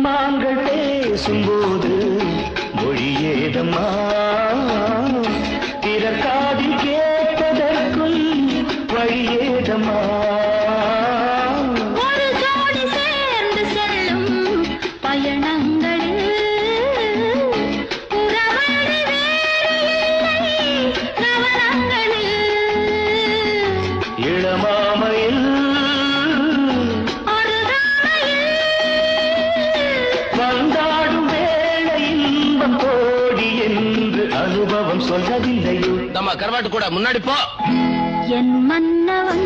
மான்கள் பேசும்போது மொழியேதம்மா பிறக்காதில் கேட்பதற்கும் வழியேதம்மா ஒரு ஜோடி சேர்ந்து செல்லும் பயணங்களில் உறவழி வேறு இல்லை கவனங்களில் இளமாமையில் வந்தாடும் வேளை இன்பம் கோடி என்று அனுபவம் சொல்லவில்லையோ நம்ம கருவாட்டு கூட முன்னாடி போ என் மன்னவன்